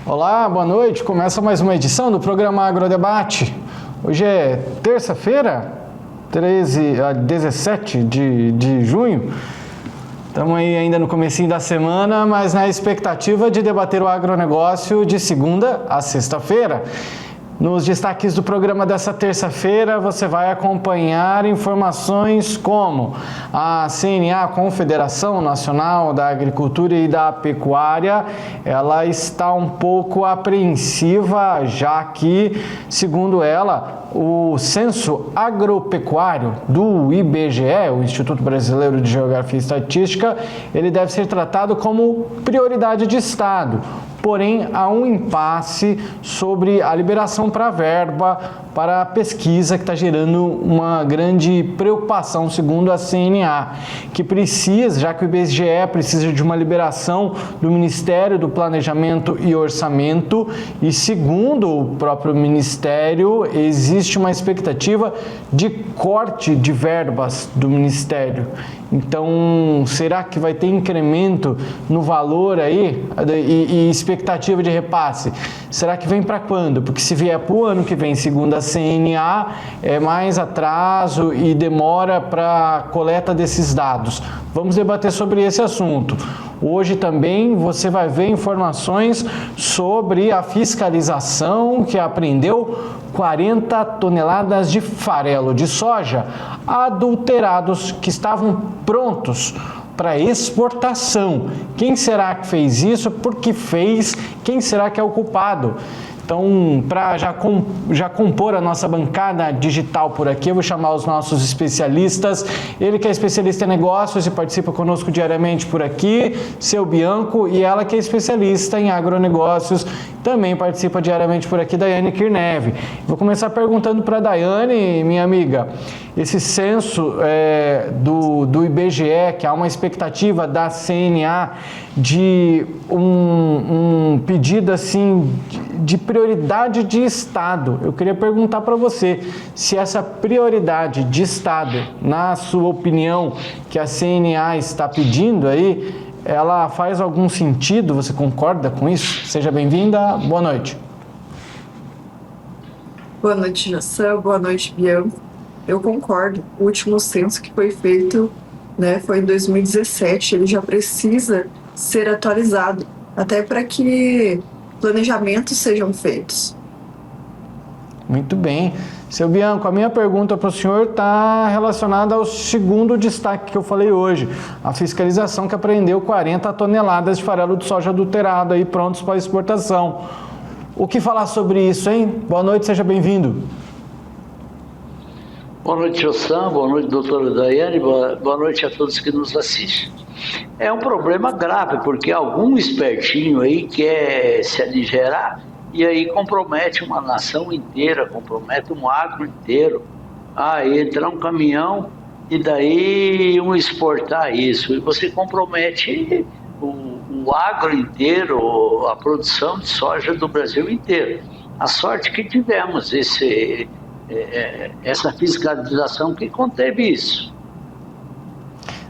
Olá, boa noite. Começa mais uma edição do programa Agrodebate. Hoje é terça-feira, 17 de junho. Estamos aí ainda no comecinho da semana, mas na expectativa de debater o agronegócio de segunda a sexta-feira. Nos destaques do programa dessa terça-feira, você vai acompanhar informações como a CNA, Confederação Nacional da Agricultura e da Pecuária, ela está um pouco apreensiva, já que, segundo ela, o censo agropecuário do IBGE, o Instituto Brasileiro de Geografia e Estatística, ele deve ser tratado como prioridade de Estado. Porém, há um impasse sobre a liberação para verba para a pesquisa que está gerando uma grande preocupação, segundo a CNA, que precisa, já que o IBGE precisa de uma liberação do Ministério do Planejamento e Orçamento e, segundo o próprio Ministério, existe uma expectativa de corte de verbas do Ministério. Então, será que vai ter incremento no valor aí e expectativa de repasse? Será que vem para quando? Porque se vier para o ano que vem, segundo a CNA, é mais atraso e demora para a coleta desses dados. Vamos debater sobre esse assunto. Hoje também você vai ver informações sobre a fiscalização que apreendeu 40 toneladas de farelo de soja adulterados que estavam prontos para exportação. Quem será que fez isso? Por que fez? Quem será que é o culpado? Então, para já compor a nossa bancada digital por aqui, eu vou chamar os nossos especialistas. Ele que é especialista em negócios e participa conosco diariamente por aqui, seu Bianco, e ela que é especialista em agronegócios, também participa diariamente por aqui, Daiane Kirnev. Vou começar perguntando para a Daiane, minha amiga, esse censo do IBGE, que há uma expectativa da CNA de um pedido assim de prioridade de Estado. Eu queria perguntar para você se essa prioridade de Estado, na sua opinião, que a CNA está pedindo aí, ela faz algum sentido? Você concorda com isso? Seja bem-vinda, boa noite. Boa noite, Jação, boa noite, Bianco. Eu concordo, o último censo que foi feito, foi em 2017, ele já precisa ser atualizado, até para que planejamentos sejam feitos. Muito bem. Seu Bianco, a minha pergunta para o senhor está relacionada ao segundo destaque que eu falei hoje, a fiscalização que apreendeu 40 toneladas de farelo de soja adulterado aí prontos para exportação. O que falar sobre isso, hein? Boa noite, seja bem-vindo. Boa noite, Jossan, boa noite, doutora Daiane, boa noite a todos que nos assistem. É um problema grave, porque algum espertinho aí quer se aligerar e aí compromete uma nação inteira, compromete um agro inteiro. Entrar um caminhão e daí exportar isso. E você compromete o agro inteiro, a produção de soja do Brasil inteiro. A sorte que tivemos essa fiscalização que conteve isso.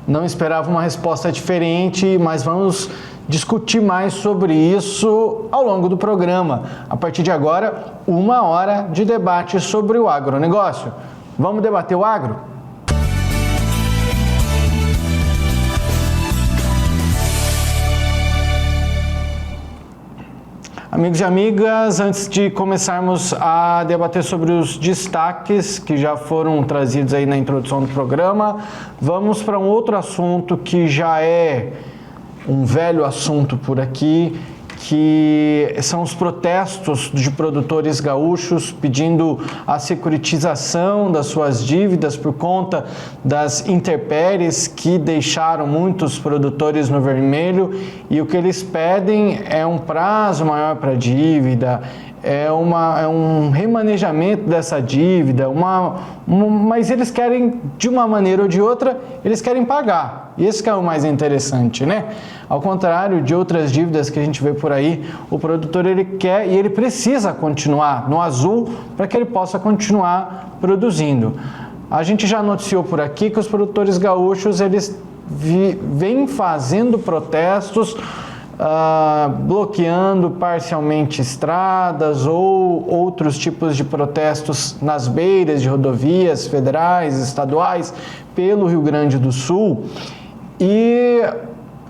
Não esperava uma resposta diferente, mas vamos discutir mais sobre isso ao longo do programa. A partir de agora, 1 hora de debate sobre o agronegócio. Vamos debater o agro? Amigos e amigas, antes de começarmos a debater sobre os destaques que já foram trazidos aí na introdução do programa, vamos para um outro assunto que já é um velho assunto por aqui, que são os protestos de produtores gaúchos pedindo a securitização das suas dívidas por conta das intempéries que deixaram muitos produtores no vermelho, e o que eles pedem é um prazo maior para a dívida, é um remanejamento dessa dívida, mas eles querem, de uma maneira ou de outra, eles querem pagar. E esse que é o mais interessante, né? Ao contrário de outras dívidas que a gente vê por aí, o produtor ele quer e ele precisa continuar no azul para que ele possa continuar produzindo. A gente já noticiou por aqui que os produtores gaúchos eles vêm fazendo protestos bloqueando parcialmente estradas ou outros tipos de protestos nas beiras de rodovias federais, estaduais, pelo Rio Grande do Sul. E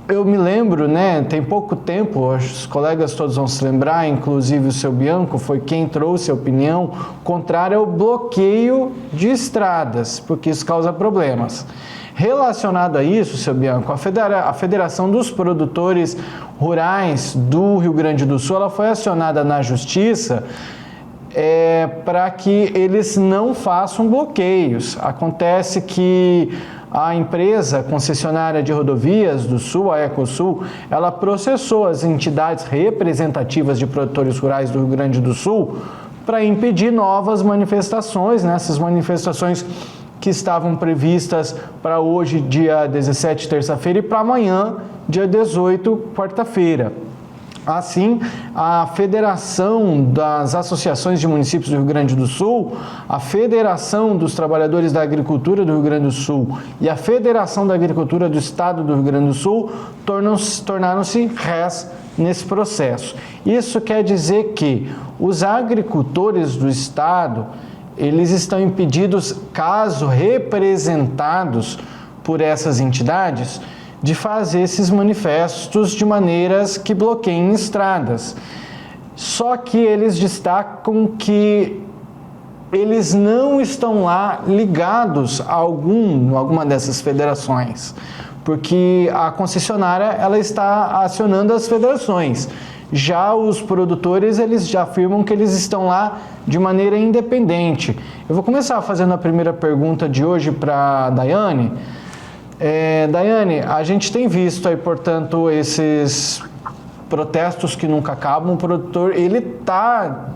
eu me lembro, né, tem pouco tempo, os colegas todos vão se lembrar, inclusive o seu Bianco foi quem trouxe a opinião contrária ao bloqueio de estradas, porque isso causa problemas. Relacionado a isso, seu Bianco, a Federação dos Produtores Rurais do Rio Grande do Sul, ela foi acionada na Justiça para que eles não façam bloqueios. Acontece que a empresa concessionária de rodovias do Sul, a Ecosul, ela processou as entidades representativas de produtores rurais do Rio Grande do Sul para impedir novas manifestações, né? Essas manifestações que estavam previstas para hoje, dia 17, terça-feira, e para amanhã, dia 18, quarta-feira. Assim, a Federação das Associações de Municípios do Rio Grande do Sul, a Federação dos Trabalhadores da Agricultura do Rio Grande do Sul e a Federação da Agricultura do Estado do Rio Grande do Sul tornaram-se rés nesse processo. Isso quer dizer que os agricultores do Estado, eles estão impedidos, caso representados por essas entidades, de fazer esses manifestos de maneiras que bloqueiem estradas. Só que eles destacam que eles não estão lá ligados a alguma dessas federações, porque a concessionária ela está acionando as federações. Já os produtores, eles já afirmam que eles estão lá de maneira independente. Eu vou começar fazendo a primeira pergunta de hoje para a Daiane. Daiane, a gente tem visto aí, portanto, esses protestos que nunca acabam. O produtor, ele está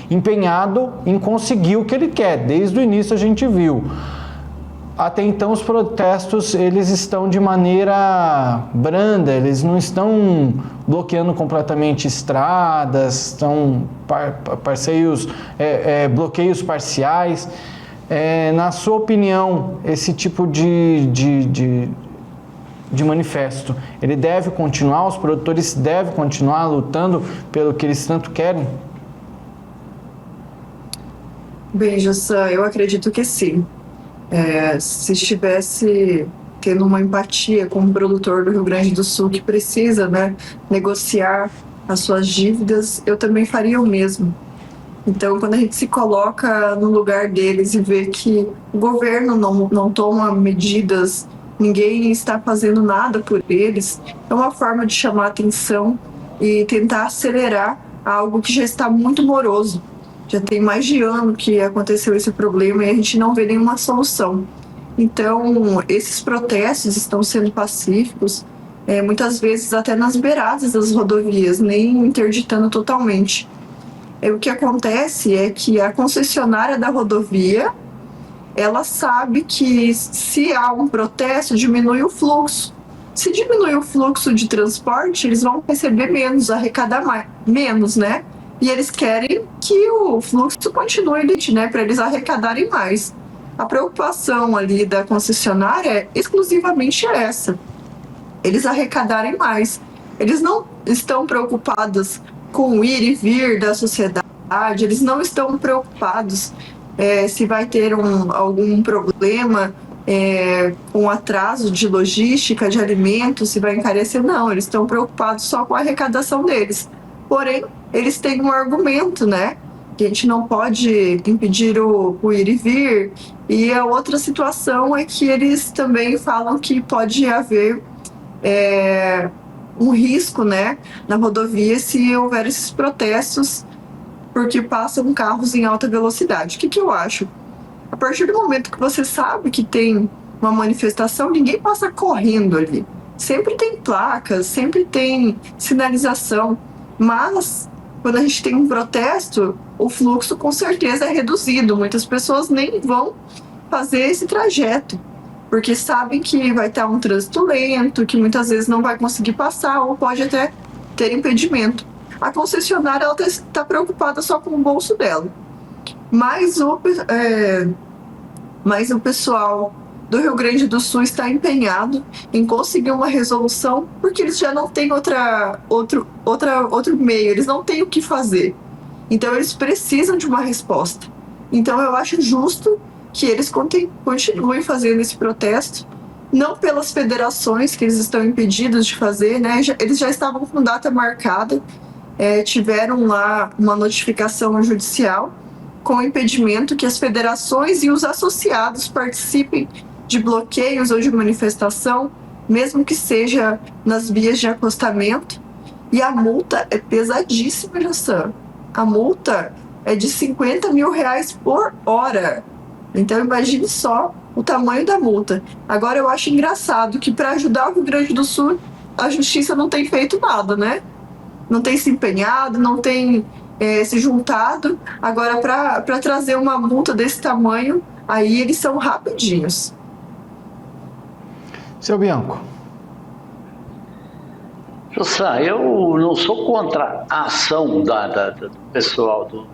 empenhado em conseguir o que ele quer. Desde o início a gente viu. Até então os protestos, eles estão de maneira branda, eles não estão bloqueando completamente estradas, estão bloqueios parciais. Na sua opinião, esse tipo de manifesto, ele deve continuar? Os produtores devem continuar lutando pelo que eles tanto querem? Bem, Jussan, eu acredito que sim. Se estivesse tendo uma empatia com o produtor do Rio Grande do Sul que precisa, né, negociar as suas dívidas, eu também faria o mesmo. Então, quando a gente se coloca no lugar deles e vê que o governo não toma medidas, ninguém está fazendo nada por eles, é uma forma de chamar atenção e tentar acelerar algo que já está muito moroso. Já tem mais de ano que aconteceu esse problema e a gente não vê nenhuma solução. Então, esses protestos estão sendo pacíficos, muitas vezes até nas beiradas das rodovias, nem interditando totalmente. O que acontece é que a concessionária da rodovia, ela sabe que se há um protesto, diminui o fluxo. Se diminuir o fluxo de transporte, eles vão receber menos, arrecadar menos, né? E eles querem que o fluxo continue, né, para eles arrecadarem mais. A preocupação ali da concessionária é exclusivamente essa, eles arrecadarem mais. Eles não estão preocupados com o ir e vir da sociedade, eles não estão preocupados se vai ter algum problema com atraso de logística, de alimentos, se vai encarecer, não, eles estão preocupados só com a arrecadação deles. Porém, eles têm um argumento, né, que a gente não pode impedir o ir e vir, e a outra situação é que eles também falam que pode haver um risco, né, na rodovia se houver esses protestos, porque passam carros em alta velocidade. O que eu acho? A partir do momento que você sabe que tem uma manifestação, ninguém passa correndo ali. Sempre tem placas, sempre tem sinalização, mas quando a gente tem um protesto, o fluxo com certeza é reduzido. Muitas pessoas nem vão fazer esse trajeto, porque sabem que vai estar um trânsito lento, que muitas vezes não vai conseguir passar ou pode até ter impedimento. A concessionária está preocupada só com o bolso dela. Mas o pessoal do Rio Grande do Sul está empenhado em conseguir uma resolução, porque eles já não têm outro meio, eles não têm o que fazer. Então, eles precisam de uma resposta. Então, eu acho justo que eles continuem fazendo esse protesto, não pelas federações que eles estão impedidos de fazer, né? Eles já estavam com data marcada, tiveram lá uma notificação judicial com impedimento que as federações e os associados participem de bloqueios ou de manifestação, mesmo que seja nas vias de acostamento. E a multa é pesadíssima, Jassan. A multa é de R$50 mil por hora. Então, imagine só o tamanho da multa. Agora, eu acho engraçado que, para ajudar o Rio Grande do Sul, a justiça não tem feito nada, né? Não tem se empenhado, não tem se juntado. Agora, para trazer uma multa desse tamanho, aí eles são rapidinhos. Seu Bianco. Jassan, eu não sou contra a ação do pessoal dos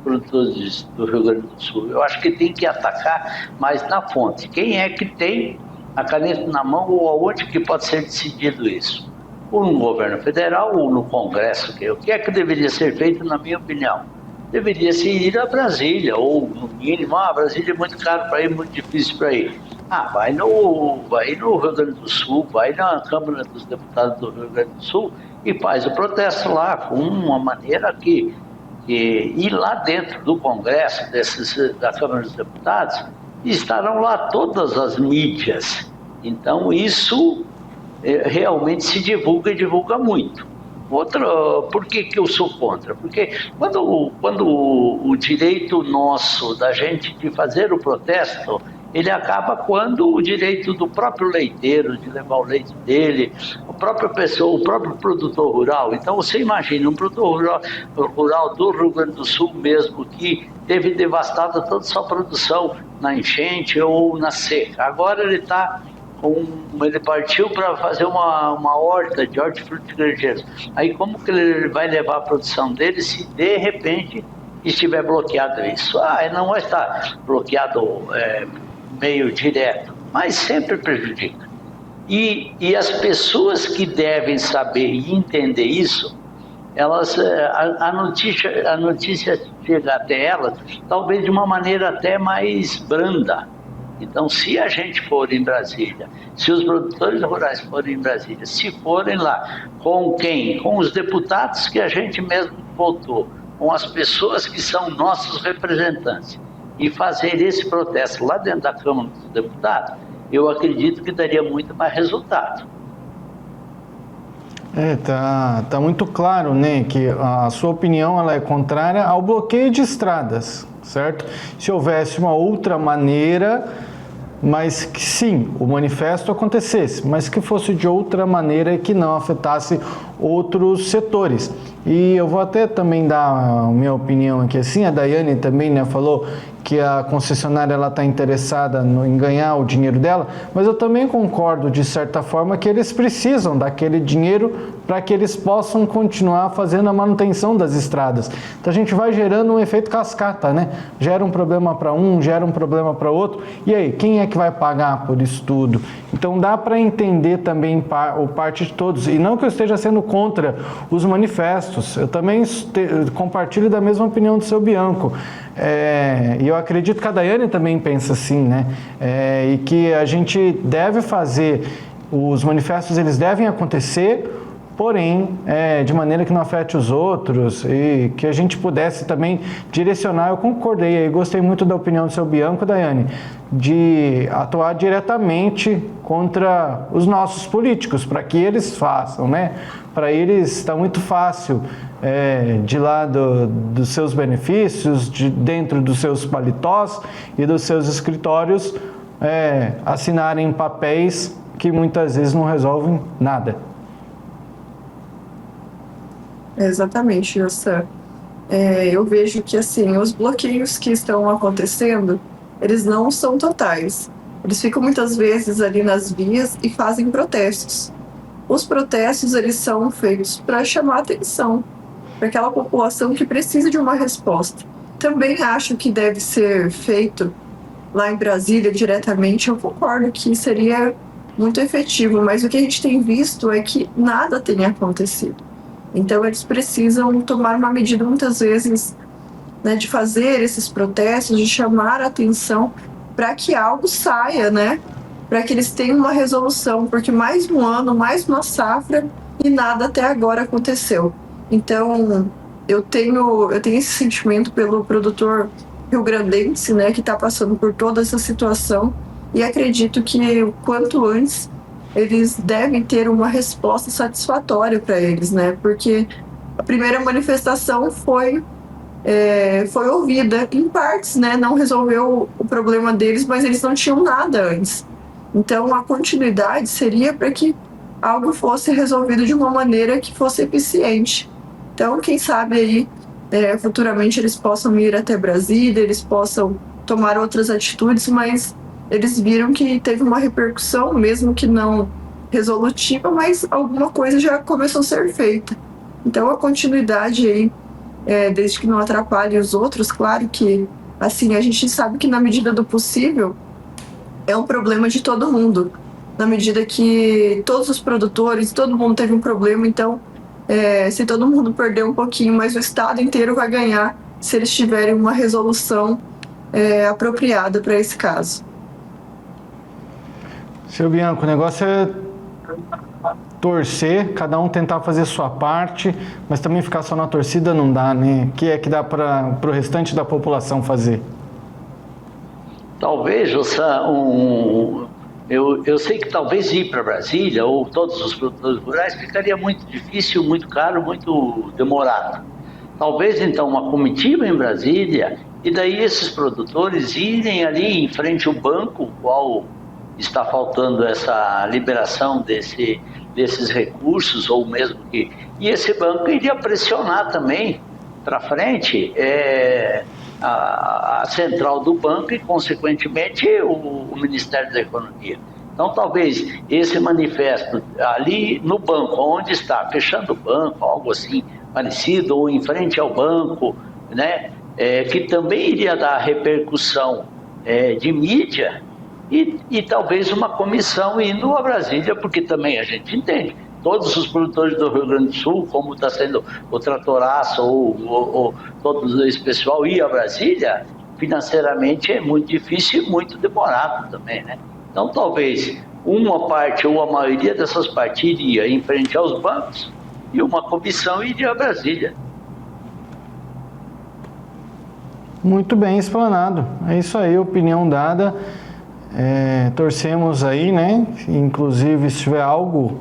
produtores do Rio Grande do Sul. Eu acho que tem que atacar mais na fonte. Quem é que tem a caneta na mão ou aonde que pode ser decidido isso? Ou no governo federal ou no Congresso. O que é que deveria ser feito, na minha opinião? Deveria se ir a Brasília, ou no mínimo, Brasília é muito caro para ir, muito difícil para ir. Vai no Rio Grande do Sul, vai na Câmara dos Deputados do Rio Grande do Sul e faz o protesto lá, com uma maneira que ir lá dentro do Congresso, da Câmara dos Deputados, estarão lá todas as mídias. Então, isso realmente se divulga e divulga muito. Por que eu sou contra? Porque quando o direito nosso da gente de fazer o protesto, ele acaba quando o direito do próprio leiteiro de levar o leite dele, a própria pessoa, o próprio produtor rural. Então você imagina um produtor rural do Rio Grande do Sul mesmo, que teve devastada toda a sua produção na enchente ou na seca. Agora ele partiu para fazer uma horta de hortifruti granjeiros. Aí como que ele vai levar a produção dele se de repente estiver bloqueado isso? Não vai estar bloqueado meio direto, mas sempre prejudica. E as pessoas que devem saber e entender isso, a notícia chega até elas talvez de uma maneira até mais branda. Então, se a gente for em Brasília, se os produtores rurais forem em Brasília, se forem lá, com quem? Com os deputados que a gente mesmo votou, com as pessoas que são nossos representantes, e fazer esse protesto lá dentro da Câmara dos Deputados, eu acredito que daria muito mais resultado. Tá muito claro, né, que a sua opinião ela é contrária ao bloqueio de estradas, certo? Se houvesse uma outra maneira, mas que sim, o manifesto acontecesse, mas que fosse de outra maneira e que não afetasse outros setores. E eu vou até também dar a minha opinião aqui assim, a Daiane também, né, falou que a concessionária ela está interessada em ganhar o dinheiro dela, mas eu também concordo de certa forma que eles precisam daquele dinheiro para que eles possam continuar fazendo a manutenção das estradas. Então a gente vai gerando um efeito cascata, né? Gera um problema para um, gera um problema para outro, e aí, quem é que vai pagar por isso tudo? Então dá para entender também o parte de todos, e não que eu esteja sendo contra os manifestos, eu também compartilho da mesma opinião do seu Bianco. E eu acredito que a Daiane também pensa assim, né? E que a gente deve fazer, os manifestos eles devem acontecer, porém, de maneira que não afete os outros e que a gente pudesse também direcionar. Eu concordei, gostei muito da opinião do seu Bianco, Daiane, de atuar diretamente contra os nossos políticos, para que eles façam, né? Para eles está muito fácil, de lá dos seus benefícios, dentro dos seus paletós e dos seus escritórios, assinarem papéis que muitas vezes não resolvem nada. Exatamente, Jassan. Eu vejo que assim, os bloqueios que estão acontecendo, eles não são totais. Eles ficam muitas vezes ali nas vias e fazem protestos. Os protestos, eles são feitos para chamar atenção para aquela população que precisa de uma resposta. Também acho que deve ser feito lá em Brasília diretamente, eu concordo que seria muito efetivo, mas o que a gente tem visto é que nada tem acontecido. Então eles precisam tomar uma medida muitas vezes, né, de fazer esses protestos, de chamar a atenção para que algo saia, né? Para que eles tenham uma resolução, porque mais um ano, mais uma safra e nada até agora aconteceu. Então, eu tenho esse sentimento pelo produtor rio-grandense, né, que está passando por toda essa situação, e acredito que o quanto antes eles devem ter uma resposta satisfatória para eles, né? Porque a primeira manifestação foi ouvida em partes, né? Não resolveu o problema deles, mas eles não tinham nada antes. Então, a continuidade seria para que algo fosse resolvido de uma maneira que fosse eficiente. Então, quem sabe aí, futuramente eles possam ir até Brasília, eles possam tomar outras atitudes, mas eles viram que teve uma repercussão, mesmo que não resolutiva, mas alguma coisa já começou a ser feita. Então, a continuidade aí, desde que não atrapalhe os outros, claro que, assim, a gente sabe que na medida do possível é um problema de todo mundo, na medida que todos os produtores, todo mundo teve um problema, então se todo mundo perder um pouquinho, mas o estado inteiro vai ganhar se eles tiverem uma resolução apropriada para esse caso. Seu Bianco, o negócio é torcer, cada um tentar fazer a sua parte, mas também ficar só na torcida não dá, né? O que é que dá para o restante da população fazer? Talvez, eu sei que talvez ir para Brasília ou todos os produtores rurais ficaria muito difícil, muito caro, muito demorado. Talvez, então, uma comitiva em Brasília e daí esses produtores irem ali em frente ao banco, qual está faltando essa liberação desses recursos, ou mesmo que... E esse banco iria pressionar também para frente a central do banco e, consequentemente, o Ministério da Economia. Então, talvez esse manifesto ali no banco, onde está, fechando o banco, algo assim parecido, ou em frente ao banco, né, que também iria dar repercussão de mídia, e talvez uma comissão indo a Brasília, porque também a gente entende, todos os produtores do Rio Grande do Sul, como está sendo o Tratoraço ou todo esse pessoal ir a Brasília, financeiramente é muito difícil e muito demorado também, né? Então, talvez uma parte ou a maioria dessas partes iria em frente aos bancos e uma comissão iria a Brasília. Muito bem explanado. É isso aí, opinião dada. Torcemos aí, né? Inclusive, se tiver algo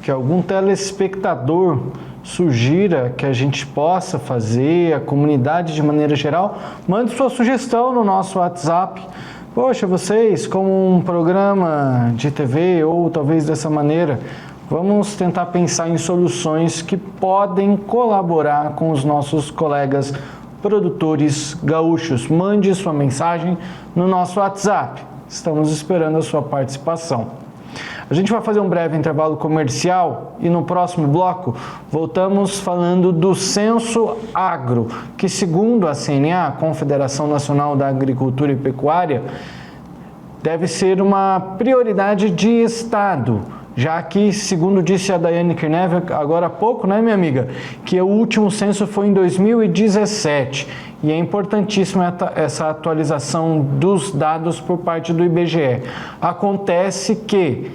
que algum telespectador sugira que a gente possa fazer, a comunidade de maneira geral, mande sua sugestão no nosso WhatsApp. Poxa, vocês, como um programa de TV ou talvez dessa maneira, vamos tentar pensar em soluções que podem colaborar com os nossos colegas produtores gaúchos. Mande sua mensagem no nosso WhatsApp. Estamos esperando a sua participação. A gente vai fazer um breve intervalo comercial e no próximo bloco voltamos falando do Censo Agro, que segundo a CNA, Confederação Nacional da Agricultura e Pecuária, deve ser uma prioridade de Estado, já que, segundo disse a Daiane Kirnev agora há pouco, né, minha amiga, que o último censo foi em 2017 e é importantíssima essa atualização dos dados por parte do IBGE. Acontece que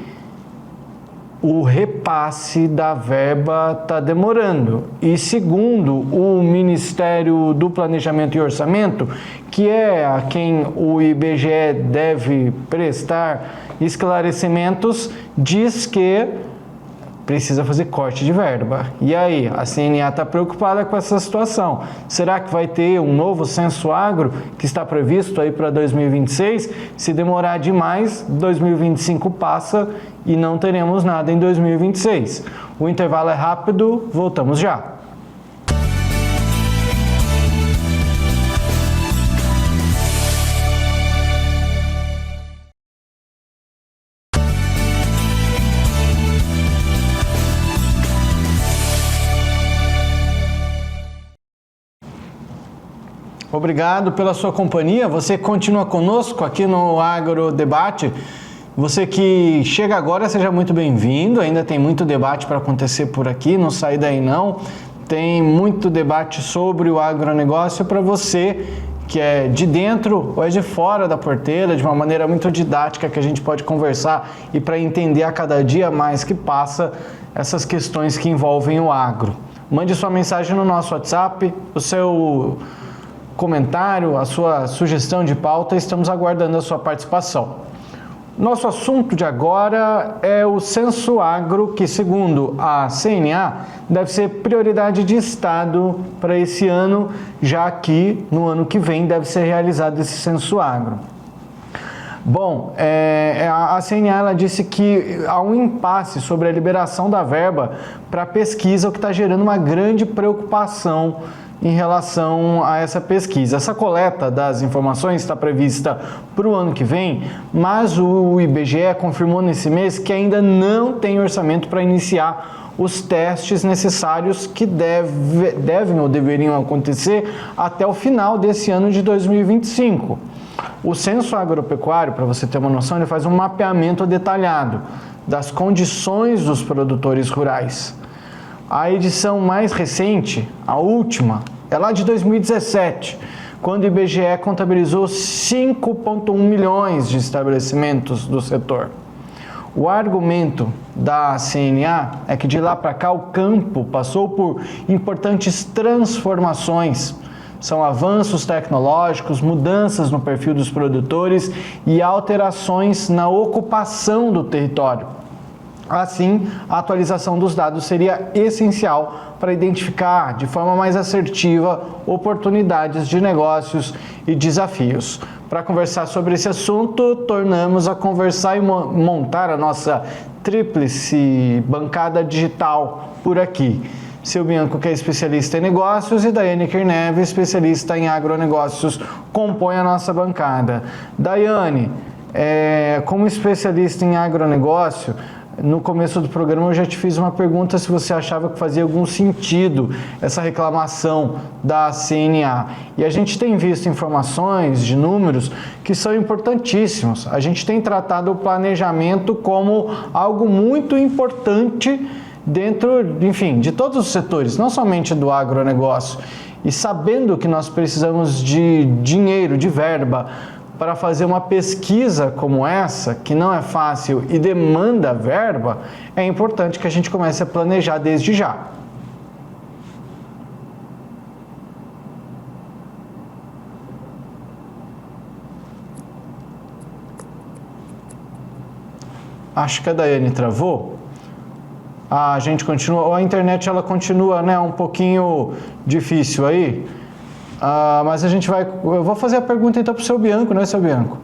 o repasse da verba está demorando e, segundo o Ministério do Planejamento e Orçamento, que é a quem o IBGE deve prestar esclarecimentos, diz que precisa fazer corte de verba. E aí, a CNA está preocupada com essa situação. Será que vai ter um novo censo agro que está previsto aí para 2026? Se demorar demais, 2025 passa e não teremos nada em 2026. O intervalo é rápido, voltamos já. obrigado pela sua companhia. Você continua conosco aqui no Agro Debate. Você que chega agora, seja muito bem-vindo. Ainda tem muito debate para acontecer por aqui, não sai daí não. Tem muito debate sobre o agronegócio para você que é de dentro ou é de fora da porteira, de uma maneira muito didática que a gente pode conversar e para entender a cada dia mais que passa essas questões que envolvem o agro. Mande sua mensagem no nosso WhatsApp, o seu comentário, a sua sugestão de pauta, estamos aguardando a sua participação. Nosso assunto de agora é o Censo Agro, que segundo a CNA deve ser prioridade de Estado para esse ano, já que no ano que vem deve ser realizado esse Censo Agro. Bom, a CNA ela disse que há um impasse sobre a liberação da verba para pesquisa, o que está gerando uma grande preocupação em relação a essa pesquisa. Essa coleta das informações está prevista para o ano que vem, mas o IBGE confirmou nesse mês que ainda não tem orçamento para iniciar os testes necessários que devem ou deveriam acontecer até o final desse ano de 2025. O Censo Agropecuário, para você ter uma noção, ele faz um mapeamento detalhado das condições dos produtores rurais. A edição mais recente, a última, é lá de 2017, quando o IBGE contabilizou 5,1 milhões de estabelecimentos do setor. O argumento da CNA é que de lá para cá o campo passou por importantes transformações. São avanços tecnológicos, mudanças no perfil dos produtores e alterações na ocupação do território. Assim, a atualização dos dados seria essencial para identificar de forma mais assertiva oportunidades de negócios e desafios. Para conversar sobre esse assunto, tornamos a conversar e montar a nossa tríplice bancada digital por aqui. Seu Bianco, que é especialista em negócios, e Daiane Kirnev, especialista em agronegócios, compõe a nossa bancada. Daiane, como especialista em agronegócio, no começo do programa eu já te fiz uma pergunta se você achava que fazia algum sentido essa reclamação da CNA. E a gente tem visto informações de números que são importantíssimos. A gente tem tratado o planejamento como algo muito importante dentro, enfim, de todos os setores, não somente do agronegócio. E sabendo que nós precisamos de dinheiro, de verba, para fazer uma pesquisa como essa, que não é fácil e demanda verba, é importante que a gente comece a planejar desde já. Acho que a Daiane travou. A gente continua, a internet ela continua, né, um pouquinho difícil aí. Mas eu vou fazer a pergunta então para o seu Bianco, né, seu Bianco?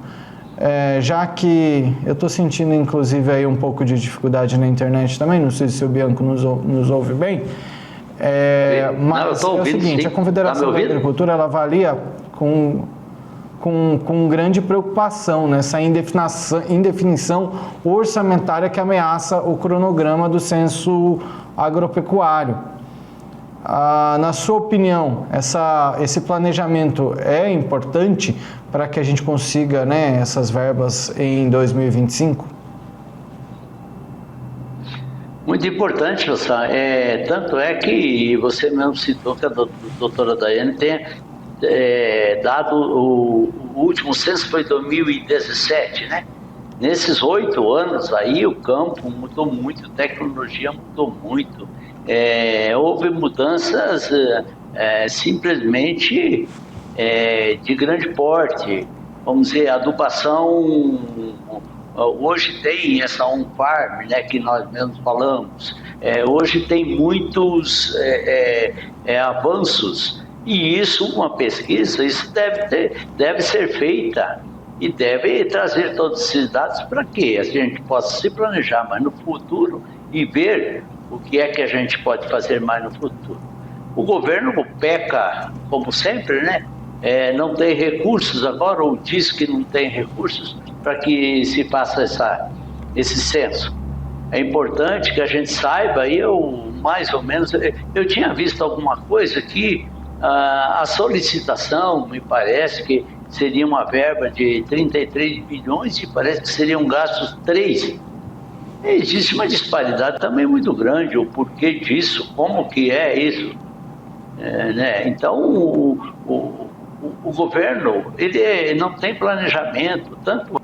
Já que eu estou sentindo inclusive aí um pouco de dificuldade na internet também, não sei se o seu Bianco nos ouve bem, mas não, eu tô ouvindo, é o seguinte, sim. A Confederação da Agricultura ela avalia com grande preocupação nessa indefinição orçamentária que ameaça o cronograma do censo agropecuário. Na sua opinião, esse planejamento é importante para que a gente consiga, né, essas verbas em 2025? Muito importante, Rossá. Tanto é que você mesmo citou que a doutora Daiane tem dado o último censo foi 2017, né? Nesses 8 anos aí o campo mudou muito, a tecnologia mudou muito. Houve mudanças simplesmente de grande porte. Vamos dizer, a adubação, hoje tem essa on-farm, né, que nós mesmos falamos. Hoje tem muitos avanços, e isso, uma pesquisa, isso deve ser feita e deve trazer todos esses dados para que a gente possa se planejar mais no futuro e ver o que é que a gente pode fazer mais no futuro. O governo peca, como sempre, né? Não tem recursos agora, ou diz que não tem recursos para que se faça esse censo. É importante que a gente saiba, mais ou menos, eu tinha visto alguma coisa que A solicitação, me parece que seria uma verba de 33 bilhões e parece que seriam gastos 3. Existe uma disparidade também muito grande, o porquê disso, como que é isso. Né? Então, o governo ele não tem planejamento, tanto.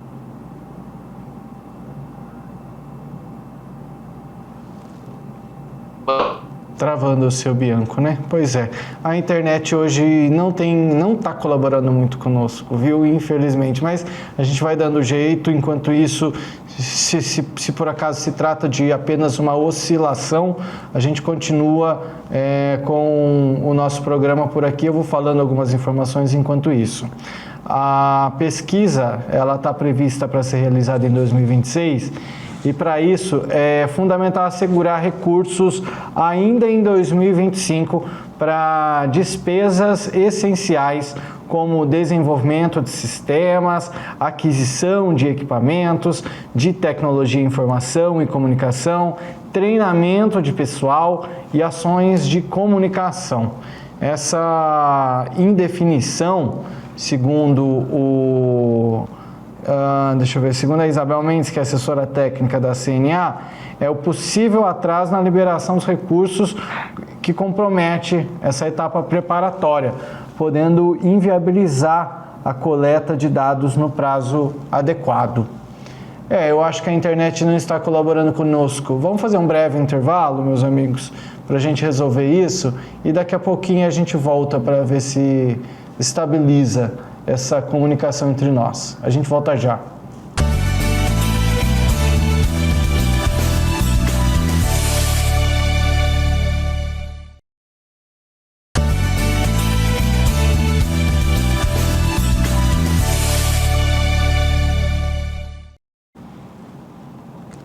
Travando o seu Bianco, né? Pois é. A internet hoje não está colaborando muito conosco, viu? Infelizmente. Mas a gente vai dando jeito. Enquanto isso, se por acaso se trata de apenas uma oscilação, a gente continua com o nosso programa por aqui. Eu vou falando algumas informações enquanto isso. A pesquisa, ela está prevista para ser realizada em 2026. E para isso é fundamental assegurar recursos ainda em 2025 para despesas essenciais como desenvolvimento de sistemas, aquisição de equipamentos, de tecnologia, informação e comunicação, treinamento de pessoal e ações de comunicação. Essa indefinição, segundo segundo a Isabel Mendes, que é assessora técnica da CNA, é o possível atraso na liberação dos recursos que compromete essa etapa preparatória, podendo inviabilizar a coleta de dados no prazo adequado. Eu acho que a internet não está colaborando conosco. Vamos fazer um breve intervalo, meus amigos, para a gente resolver isso, e daqui a pouquinho a gente volta para ver se estabiliza essa comunicação entre nós. A gente volta já.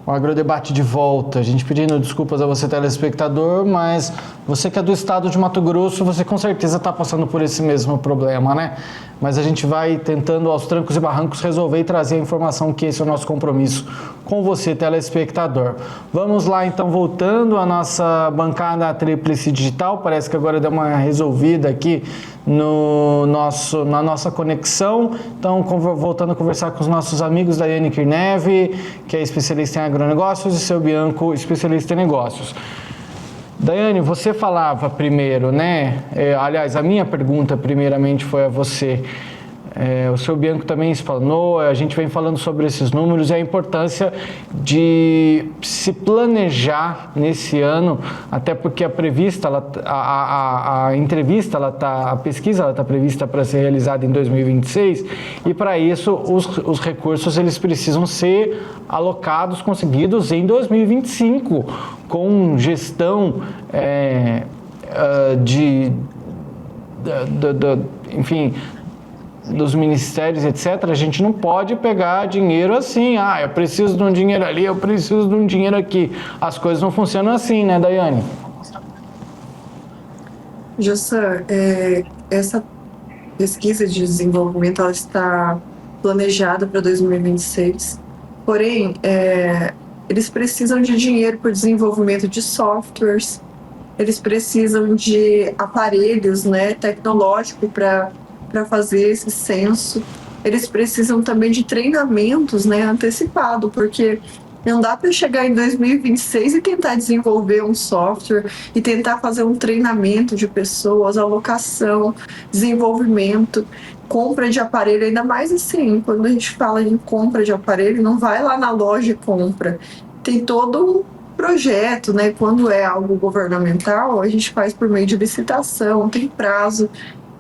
O Agrodebate de volta. A gente pedindo desculpas a você, telespectador, mas você que é do estado de Mato Grosso, você com certeza está passando por esse mesmo problema, né? Mas a gente vai tentando aos trancos e barrancos resolver e trazer a informação, que esse é o nosso compromisso com você, telespectador. Vamos lá, então, voltando à nossa bancada Tríplice Digital. Parece que agora deu uma resolvida aqui na nossa conexão. Então, voltando a conversar com os nossos amigos, Daiane Kirnev, que é especialista em agronegócios, e seu Bianco, especialista em negócios. Daiane, você falava primeiro, né? Aliás, a minha pergunta primeiramente foi a você. O seu Bianco também explanou, a gente vem falando sobre esses números e a importância de se planejar nesse ano, até porque a pesquisa está prevista para ser realizada em 2026, e para isso os recursos eles precisam ser alocados, conseguidos em 2025, com gestão enfim, dos ministérios, etc. A gente não pode pegar dinheiro assim, eu preciso de um dinheiro ali, eu preciso de um dinheiro aqui. As coisas não funcionam assim, né, Daiane? Jossam, essa pesquisa de desenvolvimento ela está planejada para 2026, porém, eles precisam de dinheiro para o desenvolvimento de softwares, eles precisam de aparelhos, né, tecnológicos para fazer esse censo. Eles precisam também de treinamentos, né, antecipado, porque não dá para chegar em 2026 e tentar desenvolver um software e tentar fazer um treinamento de pessoas, alocação, desenvolvimento, compra de aparelho, ainda mais assim, quando a gente fala em compra de aparelho, não vai lá na loja e compra. Tem todo um projeto, né? Quando é algo governamental, a gente faz por meio de licitação, tem prazo,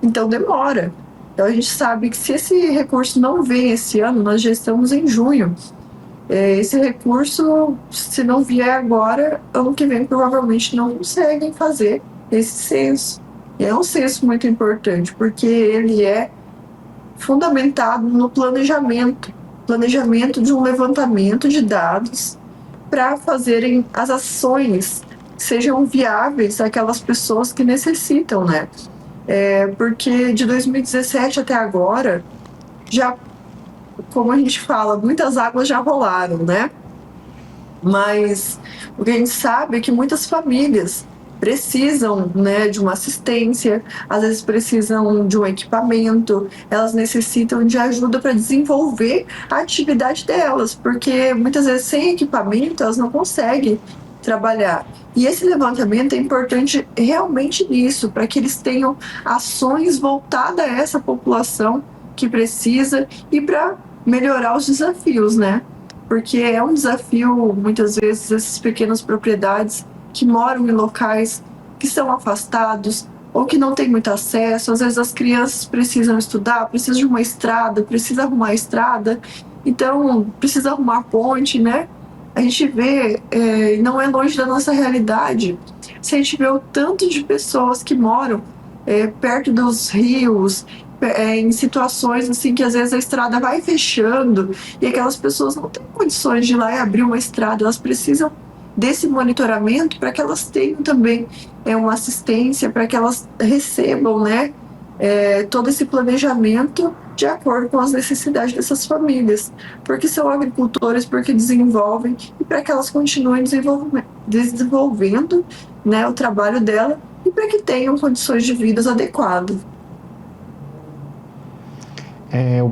então demora. Então a gente sabe que se esse recurso não vem esse ano, nós já estamos em junho. Esse recurso, se não vier agora, ano que vem provavelmente não conseguem fazer esse censo. E é um censo muito importante, porque ele é fundamentado no planejamento de um levantamento de dados para fazerem as ações que sejam viáveis àquelas pessoas que necessitam, né? Porque de 2017 até agora, já, como a gente fala, muitas águas já rolaram, né? Mas o que a gente sabe é que muitas famílias precisam, né, de uma assistência, às vezes precisam de um equipamento, elas necessitam de ajuda para desenvolver a atividade delas, porque muitas vezes sem equipamento elas não conseguem trabalhar. E esse levantamento é importante realmente nisso, para que eles tenham ações voltadas a essa população que precisa e para melhorar os desafios, né? Porque é um desafio, muitas vezes, essas pequenas propriedades que moram em locais que são afastados ou que não têm muito acesso. Às vezes as crianças precisam estudar, precisam de uma estrada, precisam arrumar a estrada, então precisa arrumar a ponte, né? A gente vê, não é longe da nossa realidade, se a gente vê o tanto de pessoas que moram perto dos rios, em situações assim que às vezes a estrada vai fechando e aquelas pessoas não têm condições de ir lá e abrir uma estrada, elas precisam desse monitoramento para que elas tenham também uma assistência, para que elas recebam, né, todo esse planejamento de acordo com as necessidades dessas famílias, porque são agricultores, porque desenvolvem e para que elas continuem desenvolvendo, né, o trabalho dela e para que tenham condições de vida adequadas.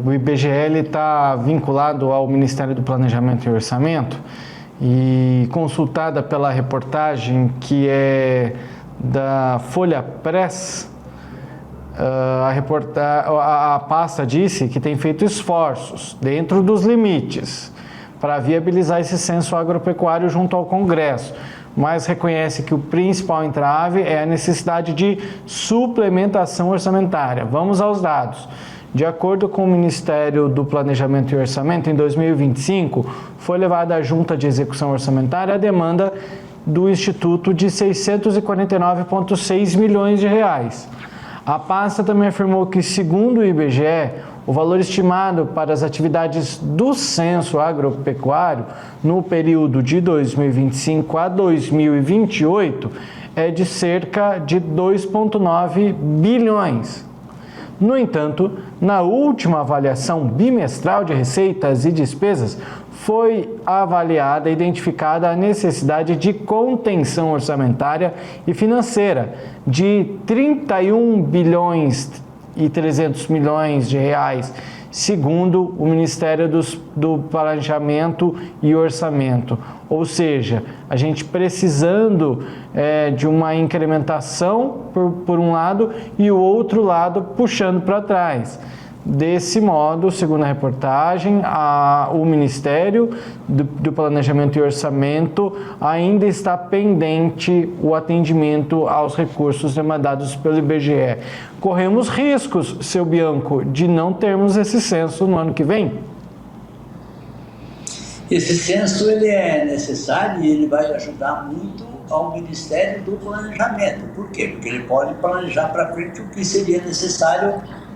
O IBGE está vinculado ao Ministério do Planejamento e Orçamento e consultada pela reportagem que é da Folha Press, a pasta disse que tem feito esforços dentro dos limites para viabilizar esse censo agropecuário junto ao Congresso, mas reconhece que o principal entrave é a necessidade de suplementação orçamentária. Vamos aos dados. De acordo com o Ministério do Planejamento e Orçamento, em 2025, foi levada à Junta de Execução Orçamentária a demanda do Instituto de 649,6 milhões de reais. A pasta também afirmou que, segundo o IBGE, o valor estimado para as atividades do censo agropecuário no período de 2025 a 2028 é de cerca de 2,9 bilhões. No entanto, na última avaliação bimestral de receitas e despesas, foi avaliada e identificada a necessidade de contenção orçamentária e financeira de 31 bilhões e 300 milhões de reais, segundo o Ministério do Planejamento e Orçamento. Ou seja, a gente precisando de uma incrementação por um lado e o outro lado puxando para trás. Desse modo, segundo a reportagem, o Ministério do Planejamento e Orçamento ainda está pendente o atendimento aos recursos demandados pelo IBGE. Corremos riscos, seu Bianco, de não termos esse censo no ano que vem? Esse censo ele é necessário e ele vai ajudar muito ao Ministério do Planejamento. Por quê? Porque ele pode planejar para frente o que seria necessário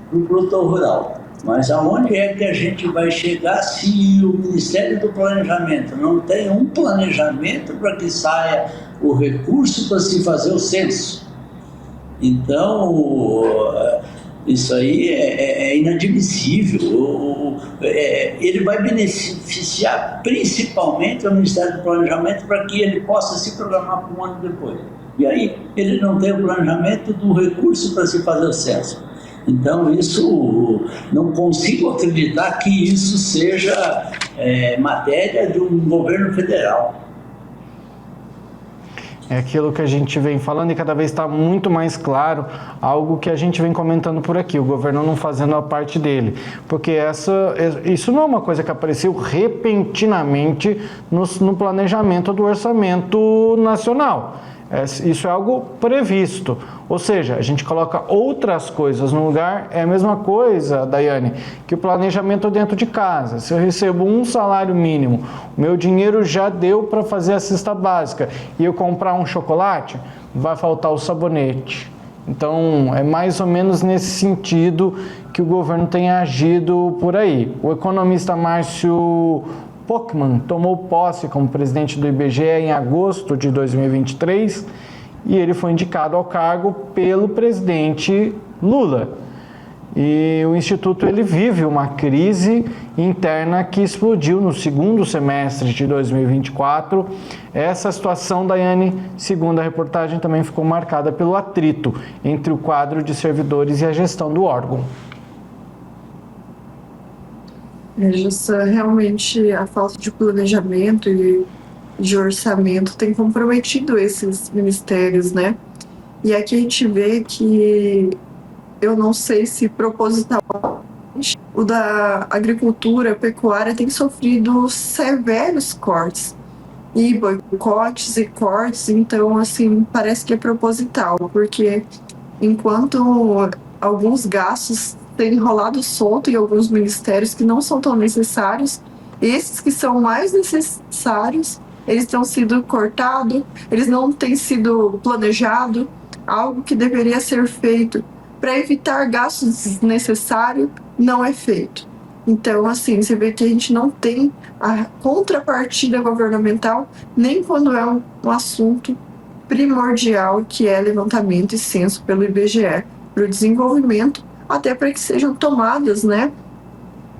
para o produtor rural. Mas aonde é que a gente vai chegar se o Ministério do Planejamento não tem um planejamento para que saia o recurso para se fazer o censo? Então, isso aí é inadmissível. Ele vai beneficiar principalmente o Ministério do Planejamento para que ele possa se programar para um ano depois. E aí ele não tem o planejamento do recurso para se fazer o censo. Então, isso, não consigo acreditar que isso seja matéria de um governo federal. É aquilo que a gente vem falando e cada vez está muito mais claro, algo que a gente vem comentando por aqui, o governo não fazendo a parte dele. Porque isso não é uma coisa que apareceu repentinamente no planejamento do orçamento nacional. Isso é algo previsto, ou seja, a gente coloca outras coisas no lugar. É a mesma coisa, Daiane, que o planejamento dentro de casa. Se eu recebo um salário mínimo, o meu dinheiro já deu para fazer a cesta básica e eu comprar um chocolate, vai faltar o sabonete. Então, é mais ou menos nesse sentido que o governo tem agido por aí. O economista Márcio Pockmann tomou posse como presidente do IBGE em agosto de 2023 e ele foi indicado ao cargo pelo presidente Lula. e o Instituto ele vive uma crise interna que explodiu no segundo semestre de 2024. Essa situação, Daiane, segundo a reportagem, também ficou marcada pelo atrito entre o quadro de servidores e a gestão do órgão. Jussa, realmente a falta de planejamento e de orçamento tem comprometido esses ministérios, né? E aqui a gente vê que, eu não sei se propositalmente, o da agricultura, pecuária tem sofrido severos cortes e boicotes e cortes, então, assim, parece que é proposital, porque enquanto alguns gastos têm rolado solto em alguns ministérios que não são tão necessários, esses que são mais necessários, eles estão sendo cortados, eles não têm sido planejados, algo que deveria ser feito para evitar gastos desnecessários não é feito. Então, assim, você vê que a gente não tem a contrapartida governamental nem quando é um assunto primordial, que é levantamento e censo pelo IBGE, para o desenvolvimento, até para que sejam tomadas, né,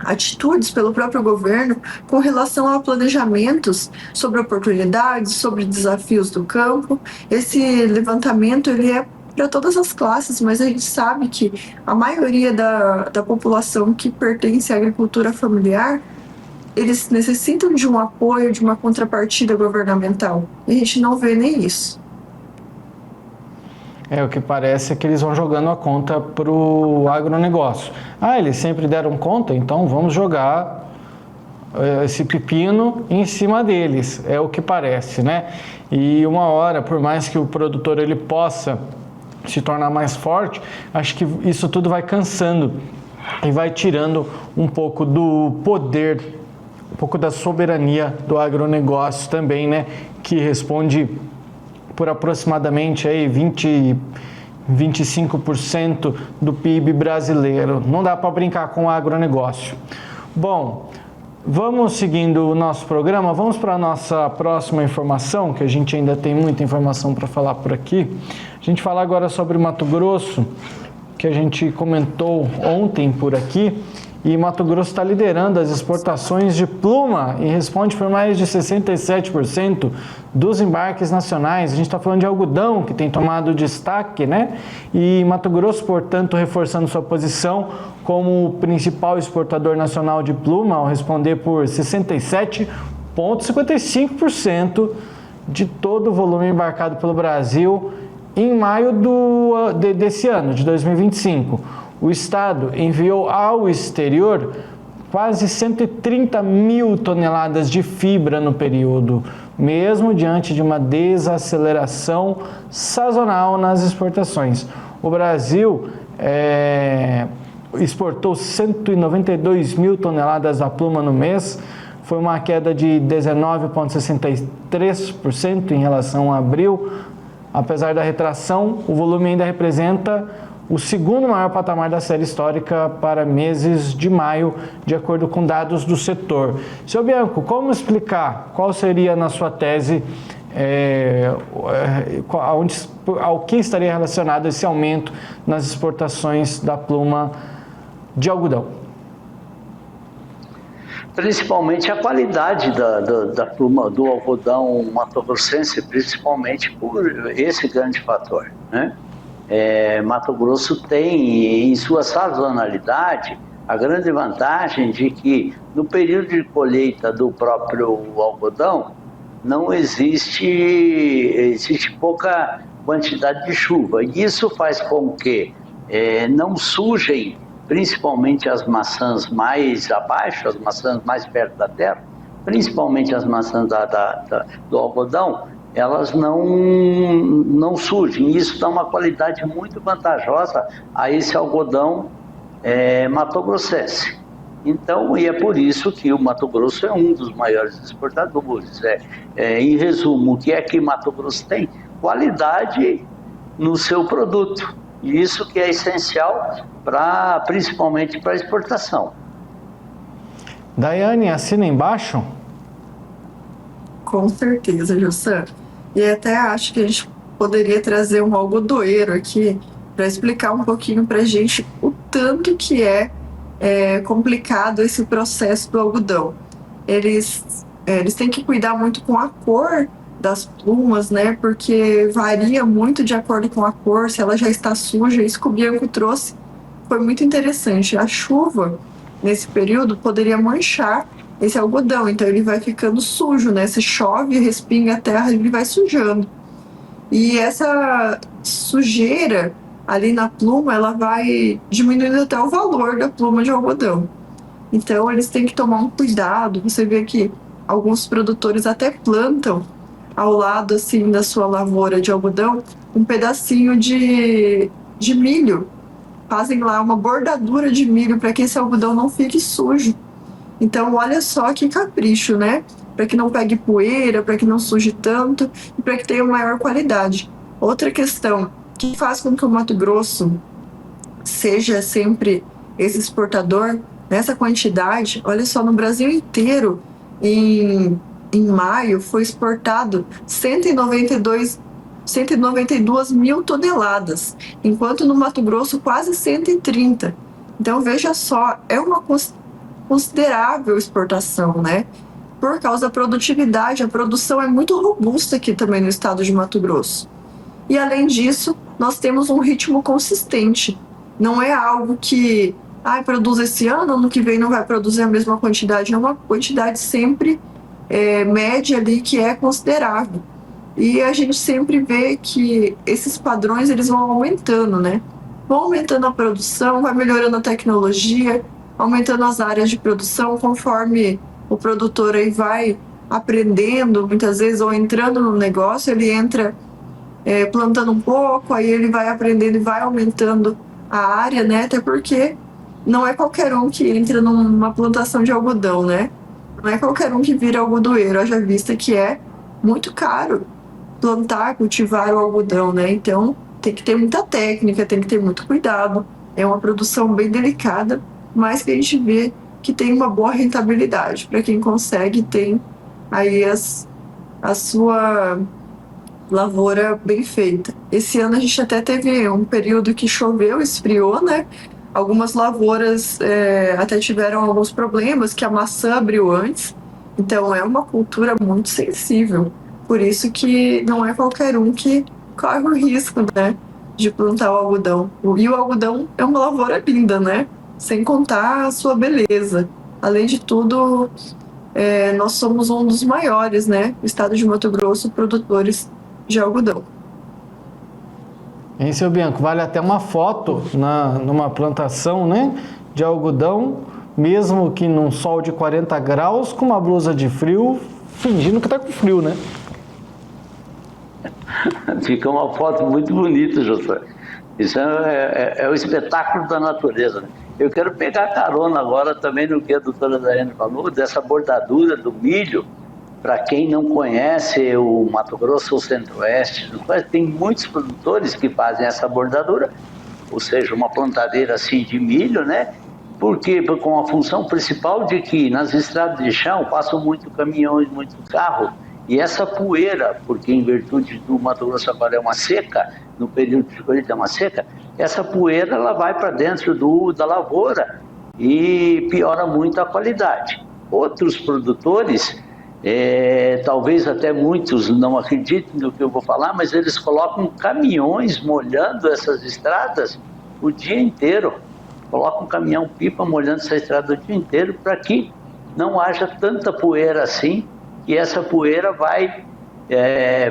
atitudes pelo próprio governo com relação a planejamentos sobre oportunidades, sobre desafios do campo. Esse levantamento ele é para todas as classes, mas a gente sabe que a maioria da população que pertence à agricultura familiar, eles necessitam de um apoio, de uma contrapartida governamental. E a gente não vê nem isso. O que parece é que eles vão jogando a conta para o agronegócio. Eles sempre deram conta, então vamos jogar esse pepino em cima deles. É o que parece, né? E uma hora, por mais que o produtor ele possa se tornar mais forte, acho que isso tudo vai cansando e vai tirando um pouco do poder, um pouco da soberania do agronegócio também, né? Que responde por aproximadamente aí 25% do PIB brasileiro. Não dá para brincar com o agronegócio. Bom, vamos seguindo o nosso programa, vamos para a nossa próxima informação, que a gente ainda tem muita informação para falar por aqui. A gente fala agora sobre Mato Grosso, que a gente comentou ontem por aqui, e Mato Grosso está liderando as exportações de pluma e responde por mais de 67% dos embarques nacionais. A gente está falando de algodão, que tem tomado destaque, né? E Mato Grosso, portanto, reforçando sua posição como o principal exportador nacional de pluma, ao responder por 67,55% de todo o volume embarcado pelo Brasil em maio desse ano, de 2025. O Estado enviou ao exterior quase 130 mil toneladas de fibra no período, mesmo diante de uma desaceleração sazonal nas exportações. O Brasil exportou 192 mil toneladas da pluma no mês, foi uma queda de 19,63% em relação a abril. Apesar da retração, o volume ainda representa o segundo maior patamar da série histórica para meses de maio, de acordo com dados do setor. Seu Bianco, como explicar, qual seria, na sua tese, ao que estaria relacionado esse aumento nas exportações da pluma de algodão? Principalmente a qualidade da pluma do algodão mato-grossense, principalmente por esse grande fator, né? Mato Grosso tem, em sua sazonalidade, a grande vantagem de que no período de colheita do próprio algodão não existe pouca quantidade de chuva. E isso faz com que não sujem, principalmente as maçãs mais abaixo, as maçãs mais perto da terra, principalmente as maçãs do algodão, elas não surgem. Isso dá uma qualidade muito vantajosa a esse algodão mato-grossense. Então, e é por isso que o Mato Grosso é um dos maiores exportadores. Em resumo, o que é que Mato Grosso tem? Qualidade no seu produto. E isso que é essencial, principalmente para a exportação. Daiane, assina embaixo? Com certeza, Jussan. E até acho que a gente poderia trazer um algodoeiro aqui para explicar um pouquinho para a gente o tanto que é complicado esse processo do algodão. Eles têm que cuidar muito com a cor das plumas, né? Porque varia muito de acordo com a cor, se ela já está suja. Isso que o Bianco trouxe foi muito interessante. A chuva, nesse período, poderia manchar esse algodão, então ele vai ficando sujo, né? Se chove, respinga a terra, ele vai sujando. E essa sujeira ali na pluma, ela vai diminuindo até o valor da pluma de algodão. Então eles têm que tomar um cuidado. Você vê que alguns produtores até plantam ao lado assim da sua lavoura de algodão um pedacinho de milho. Fazem lá uma bordadura de milho para que esse algodão não fique sujo. Então olha só que capricho, né? Para que não pegue poeira, para que não suje tanto e para que tenha maior qualidade. Outra questão que faz com que o Mato Grosso seja sempre esse exportador nessa quantidade, olha só, no Brasil inteiro, em maio, foi exportado 192 mil toneladas, enquanto no Mato Grosso quase 130. Então veja só, é uma considerável exportação, né? Por causa da produtividade, a produção é muito robusta aqui também no estado de Mato Grosso. E além disso, nós temos um ritmo consistente. Não é algo que produz esse ano que vem não vai produzir a mesma quantidade. É uma quantidade sempre média ali que é considerável. E a gente sempre vê que esses padrões eles vão aumentando, né? Vão aumentando a produção, vai melhorando a tecnologia, aumentando as áreas de produção conforme o produtor aí vai aprendendo, muitas vezes, ou entrando no negócio, ele entra plantando um pouco, aí ele vai aprendendo e vai aumentando a área, né? Até porque não é qualquer um que entra numa plantação de algodão, né? Não é qualquer um que vira algodoeiro, haja vista que é muito caro plantar, cultivar o algodão, né? Então tem que ter muita técnica, tem que ter muito cuidado. É uma produção bem delicada, mas que a gente vê que tem uma boa rentabilidade. Para quem consegue, tem aí a sua lavoura bem feita. Esse ano a gente até teve um período que choveu, esfriou, né? Algumas lavouras até tiveram alguns problemas, que a maçã abriu antes. Então é uma cultura muito sensível. Por isso que não é qualquer um que corre o risco, né, de plantar o algodão. E o algodão é uma lavoura linda, né? Sem contar a sua beleza. Além de tudo, nós somos um dos maiores, né, no estado de Mato Grosso, produtores de algodão. Hein, seu Bianco? Vale até uma foto numa plantação, né, de algodão, mesmo que num sol de 40 graus, com uma blusa de frio, fingindo que está com frio, né? Fica uma foto muito bonita, José. Isso é o espetáculo da natureza, né? Eu quero pegar carona agora também no que a doutora Daiane falou, dessa bordadura do milho. Para quem não conhece o Mato Grosso ou Centro-Oeste, tem muitos produtores que fazem essa bordadura, ou seja, uma plantadeira assim de milho, né? Porque com a função principal de que nas estradas de chão passam muito caminhões, muito carro, e essa poeira, porque em virtude do Mato Grosso agora é uma seca, no período de colheita é uma seca, essa poeira ela vai para dentro da lavoura e piora muito a qualidade. Outros produtores, talvez até muitos não acreditem no que eu vou falar, mas eles colocam caminhões molhando essas estradas o dia inteiro. Colocam um caminhão-pipa molhando essa estrada o dia inteiro para que não haja tanta poeira assim, e essa poeira vai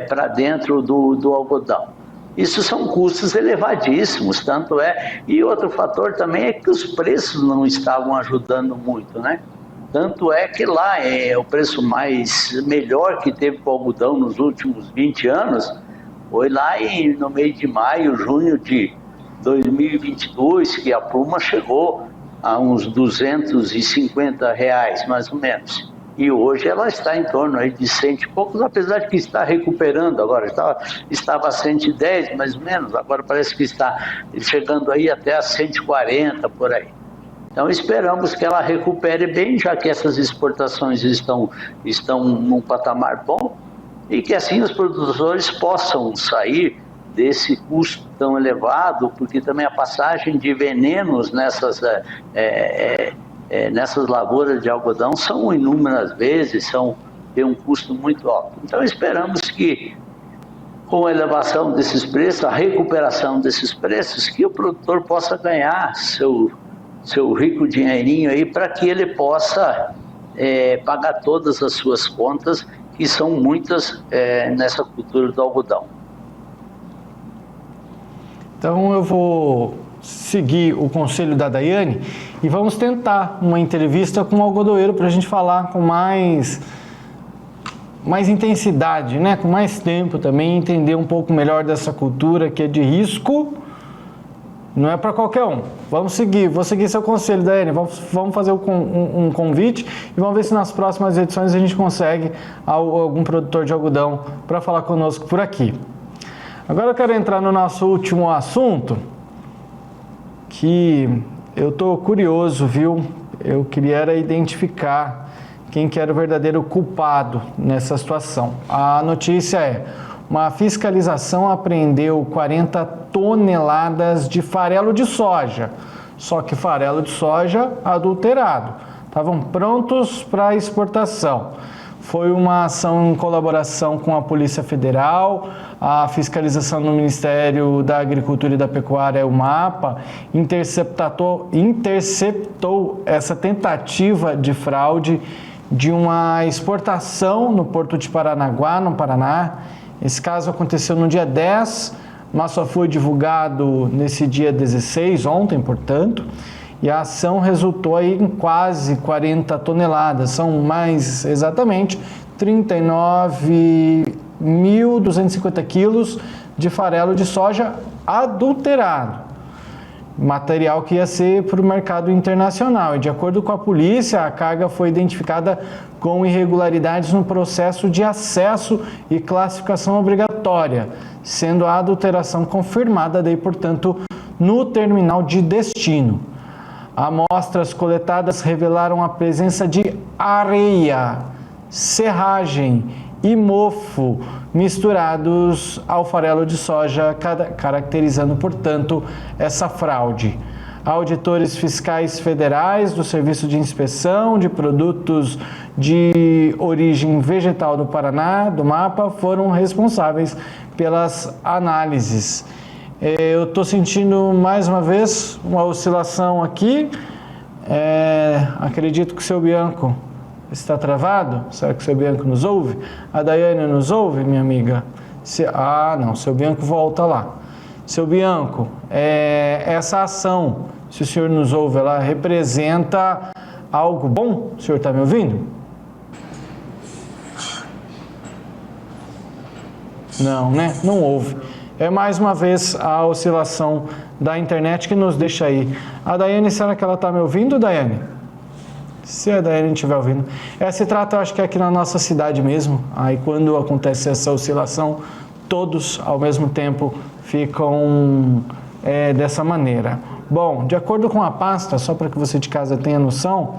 para dentro do algodão. Isso são custos elevadíssimos, tanto é. E outro fator também é que os preços não estavam ajudando muito, né? Tanto é que lá o preço melhor que teve para o algodão nos últimos 20 anos foi lá no mês de maio, junho de 2022, que a pluma chegou a uns R$250, mais ou menos. E hoje ela está em torno aí de 100 e poucos, apesar de que está recuperando agora. Estava a 110, mais ou menos, agora parece que está chegando aí até a 140, por aí. Então esperamos que ela recupere bem, já que essas exportações estão num patamar bom, e que assim os produtores possam sair desse custo tão elevado, porque também a passagem de venenos nessas lavouras de algodão são inúmeras vezes, tem um custo muito alto. Então esperamos que, com a elevação desses preços, a recuperação desses preços, que o produtor possa ganhar seu rico dinheirinho aí, para que ele possa pagar todas as suas contas, que são muitas nessa cultura do algodão. Então eu vou seguir o conselho da Daiane e vamos tentar uma entrevista com o algodoeiro para a gente falar com mais intensidade, né? Com mais tempo também, entender um pouco melhor dessa cultura que é de risco, não é para qualquer um. Vou seguir seu conselho, Daiane, vamos fazer um convite e vamos ver se nas próximas edições a gente consegue algum produtor de algodão para falar conosco por aqui. Agora eu quero entrar no nosso último assunto, que eu estou curioso, viu? Eu queria identificar quem que era o verdadeiro culpado nessa situação. A notícia é: uma fiscalização apreendeu 40 toneladas de farelo de soja, só que farelo de soja adulterado. Estavam prontos para exportação. Foi uma ação em colaboração com a Polícia Federal, a fiscalização no Ministério da Agricultura e da Pecuária, o MAPA, interceptou essa tentativa de fraude de uma exportação no Porto de Paranaguá, no Paraná. Esse caso aconteceu no dia 10, mas só foi divulgado nesse dia 16, ontem, portanto, e a ação resultou aí em quase 40 toneladas, são mais exatamente 39.250 quilos de farelo de soja adulterado, material que ia ser para o mercado internacional. E de acordo com a polícia, a carga foi identificada com irregularidades no processo de acesso e classificação obrigatória, sendo a adulteração confirmada daí, portanto, no terminal de destino. Amostras coletadas revelaram a presença de areia, serragem e mofo misturados ao farelo de soja, caracterizando, portanto, essa fraude. Auditores fiscais federais do Serviço de Inspeção de Produtos de Origem Vegetal do Paraná, do MAPA, foram responsáveis pelas análises. Eu estou sentindo mais uma vez uma oscilação aqui. Acredito que o seu Bianco está travado. Será que o seu Bianco nos ouve? A Daiane nos ouve, minha amiga? Não, o seu Bianco volta lá. Seu Bianco, essa ação, se o senhor nos ouve, ela representa algo bom? O senhor está me ouvindo? Não, né? Não ouve. É mais uma vez a oscilação da internet que nos deixa aí. A Daiane, será que ela está me ouvindo, Daiane? Se a Daiane estiver ouvindo. Se trata, eu acho que é aqui na nossa cidade mesmo. Aí quando acontece essa oscilação, todos ao mesmo tempo ficam dessa maneira. Bom, de acordo com a pasta, só para que você de casa tenha noção,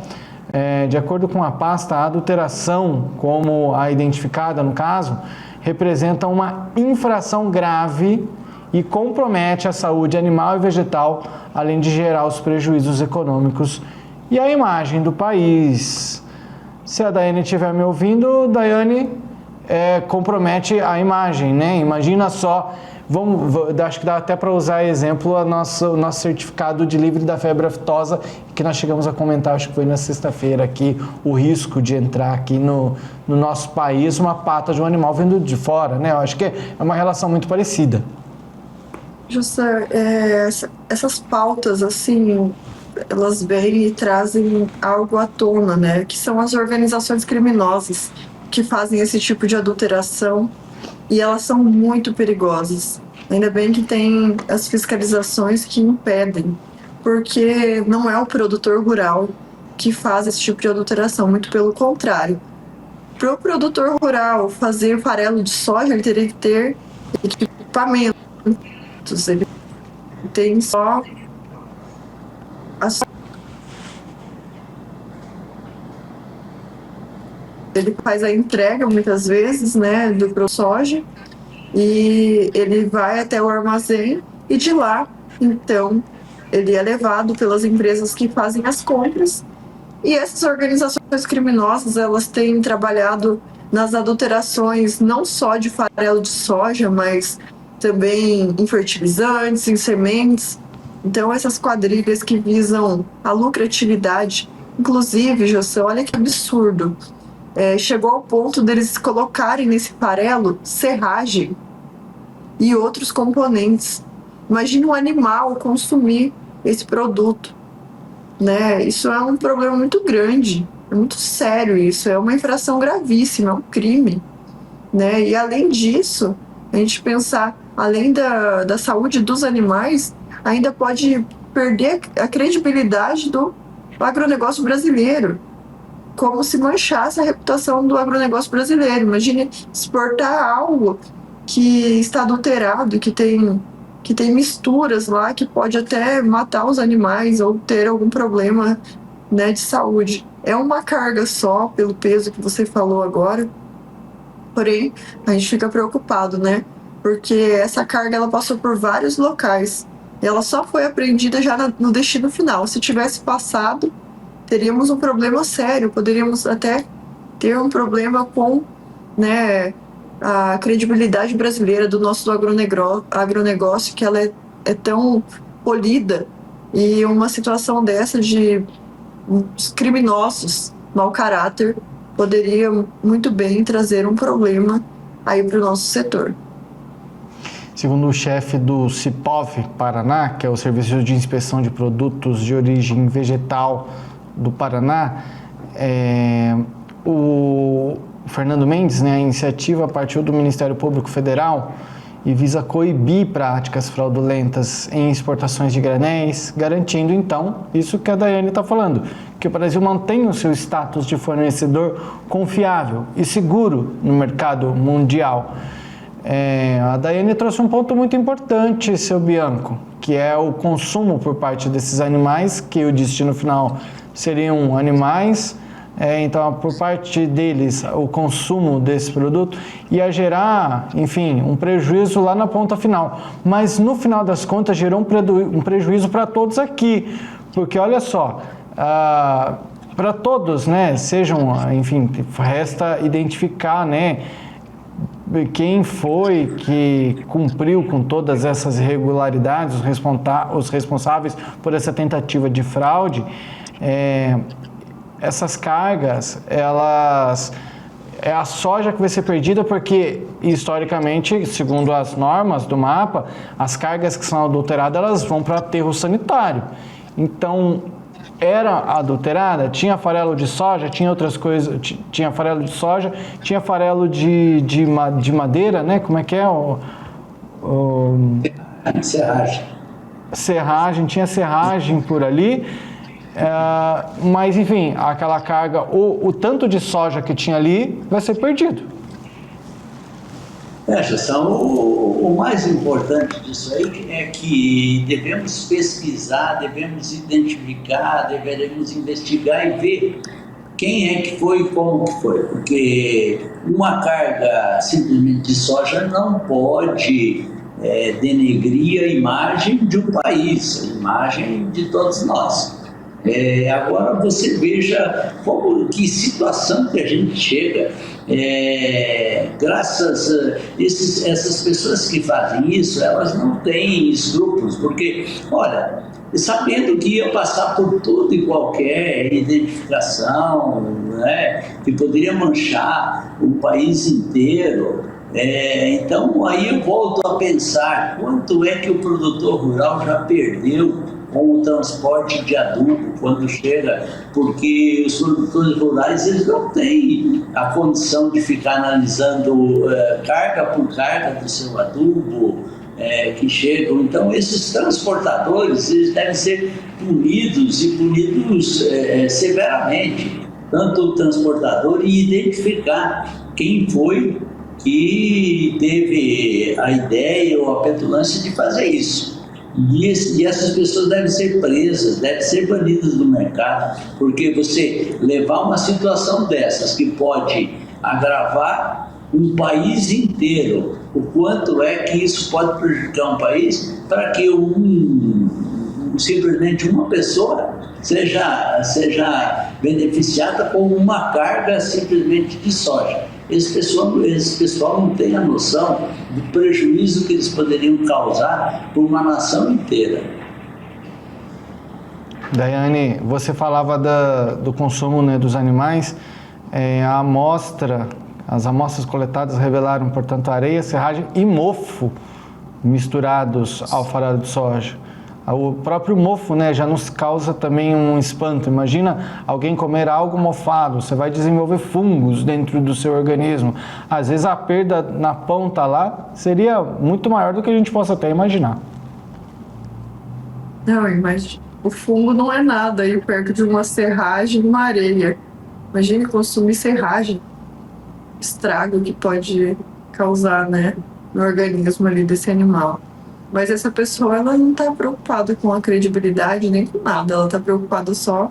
de acordo com a pasta, a adulteração, como a identificada no caso, representa uma infração grave e compromete a saúde animal e vegetal, além de gerar os prejuízos econômicos e a imagem do país. Se a Daiane estiver me ouvindo, Daiane, compromete a imagem, né? Imagina só, acho que dá até para usar exemplo o nosso certificado de livre da febre aftosa, que nós chegamos a comentar, acho que foi na sexta-feira aqui, o risco de entrar aqui no nosso país uma pata de um animal vindo de fora, né? Eu acho que é uma relação muito parecida. Justa, essas pautas, assim, elas vêm e trazem algo à tona, né? Que são as organizações criminosas que fazem esse tipo de adulteração, e elas são muito perigosas. Ainda bem que tem as fiscalizações que impedem, porque não é o produtor rural que faz esse tipo de adulteração, muito pelo contrário. Para o produtor rural fazer farelo de soja, ele teria que ter equipamentos, ele tem só ele faz a entrega muitas vezes, né, do soja, e ele vai até o armazém e de lá, então, ele é levado pelas empresas que fazem as compras. E essas organizações criminosas, elas têm trabalhado nas adulterações não só de farelo de soja, mas também em fertilizantes, em sementes. Então, essas quadrilhas que visam a lucratividade, inclusive, José, olha que absurdo, chegou ao ponto deles colocarem nesse farelo serragem e outros componentes. Imagina um animal consumir esse produto, né? Isso é um problema muito grande, é muito sério isso, é uma infração gravíssima, é um crime, né? E além disso, a gente pensar, além da saúde dos animais, ainda pode perder a credibilidade do agronegócio brasileiro, como se manchasse a reputação do agronegócio brasileiro. Imagine exportar algo que está adulterado, que tem misturas lá que pode até matar os animais ou ter algum problema, né, de saúde. É uma carga só, pelo peso que você falou agora, porém, a gente fica preocupado, né? Porque essa carga, ela passou por vários locais. Ela só foi apreendida já no destino final. Se tivesse passado, teríamos um problema sério, poderíamos até ter um problema com, né, a credibilidade brasileira do nosso agronegócio, que ela é tão polida, e uma situação dessa de criminosos, mau caráter, poderia muito bem trazer um problema aí para o nosso setor. Segundo o chefe do CIPOV Paraná, que é o Serviço de Inspeção de Produtos de Origem Vegetal do Paraná, o Fernando Mendes, né, a iniciativa partiu do Ministério Público Federal e visa coibir práticas fraudulentas em exportações de granéis, garantindo, então, isso que a Daiane está falando, que o Brasil mantenha o seu status de fornecedor confiável e seguro no mercado mundial. A Daiane trouxe um ponto muito importante, seu Bianco, que é o consumo por parte desses animais, que o destino final seriam animais. Então, por parte deles, o consumo desse produto ia gerar, enfim, um prejuízo lá na ponta final. Mas, no final das contas, gerou um prejuízo para todos aqui. Porque, olha só, para todos, né, enfim, resta identificar, né, quem foi que cumpriu com todas essas irregularidades, os responsáveis por essa tentativa de fraude. Essas cargas, é a soja que vai ser perdida porque, historicamente, segundo as normas do mapa, as cargas que são adulteradas, elas vão para aterro sanitário. Então, era adulterada, tinha farelo de soja, tinha outras coisas, tinha farelo de soja, tinha farelo de madeira, né? Como é que é? Serragem, tinha serragem por ali. Mas enfim, aquela carga, o tanto de soja que tinha ali vai ser perdido. O mais importante disso aí é que devemos pesquisar, devemos identificar, deveremos investigar e ver quem é que foi e como que foi, porque uma carga simplesmente de soja não pode denegrir a imagem de um país, a imagem de todos nós. Agora você veja que situação que a gente chega, graças a essas pessoas que fazem isso, elas não têm escrúpulos, porque, olha, sabendo que ia passar por tudo e qualquer identificação, né, que poderia manchar o país inteiro. Então aí eu volto a pensar quanto é que o produtor rural já perdeu com o transporte de adubo quando chega, porque os produtores rurais eles não têm a condição de ficar analisando carga por carga do seu adubo que chegam. Então esses transportadores eles devem ser punidos e punidos severamente, tanto o transportador, e identificar quem foi que teve a ideia ou a petulância de fazer isso. E essas pessoas devem ser presas, devem ser banidas do mercado, porque você levar uma situação dessas que pode agravar um país inteiro o quanto é que isso pode prejudicar um país para que simplesmente uma pessoa seja beneficiada com uma carga simplesmente de soja. Esse pessoal não tem a noção do prejuízo que eles poderiam causar por uma nação inteira. Daiane, você falava do consumo, né, dos animais. As amostras coletadas revelaram, portanto, areia, serragem e mofo misturados ao farelo de soja. O próprio mofo, né, já nos causa também um espanto. Imagina alguém comer algo mofado, você vai desenvolver fungos dentro do seu organismo. Às vezes a perda na ponta lá seria muito maior do que a gente possa até imaginar. Não, mas o fungo não é nada aí perto de uma serragem, uma areia. Imagine consumir serragem, estrago que pode causar, né, no organismo ali desse animal. Mas essa pessoa, ela não está preocupada com a credibilidade nem com nada, ela está preocupada só...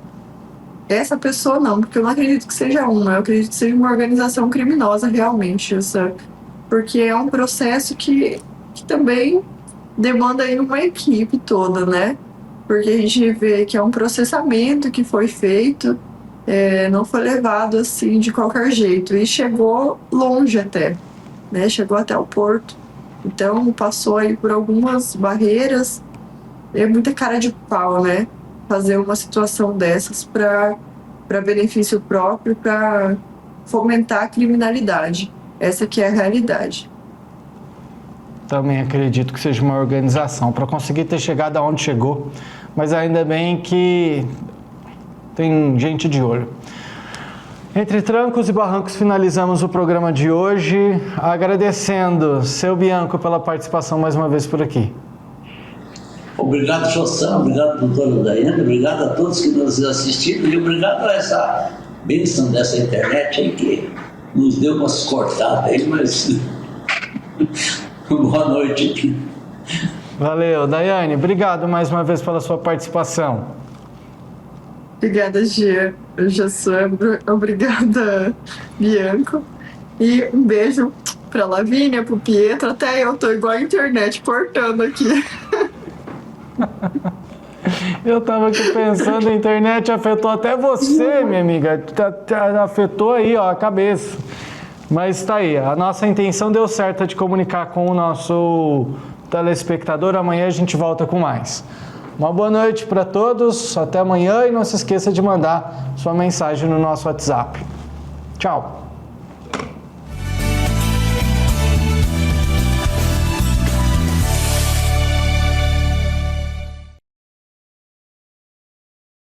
Essa pessoa não, porque eu não acredito que seja uma, eu acredito que seja uma organização criminosa realmente, porque é um processo que também demanda aí uma equipe toda, né? Porque a gente vê que é um processamento que foi feito, não foi levado assim de qualquer jeito, e chegou longe até, né? Chegou até o porto. Então, passou aí por algumas barreiras. É muita cara de pau, né? Fazer uma situação dessas para benefício próprio, para fomentar a criminalidade. Essa que é a realidade. Também acredito que seja uma organização para conseguir ter chegado aonde chegou. Mas ainda bem que tem gente de olho. Entre trancos e barrancos, finalizamos o programa de hoje, agradecendo seu Bianco pela participação mais uma vez por aqui. Obrigado, José, obrigado, doutora Daiane, obrigado a todos que nos assistiram e obrigado a essa bênção dessa internet aí que nos deu umas cortadas aí, mas boa noite. Valeu, Daiane, obrigado mais uma vez pela sua participação. Obrigada, Gia. Obrigada, Bianco. E um beijo pra Lavínia, pro Pietro. Até eu tô igual a internet, cortando aqui. Eu tava aqui pensando, a internet afetou até você, minha amiga. Afetou aí, ó, a cabeça. Mas tá aí, a nossa intenção deu certo de comunicar com o nosso telespectador. Amanhã a gente volta com mais. Uma boa noite para todos, até amanhã e não se esqueça de mandar sua mensagem no nosso WhatsApp. Tchau!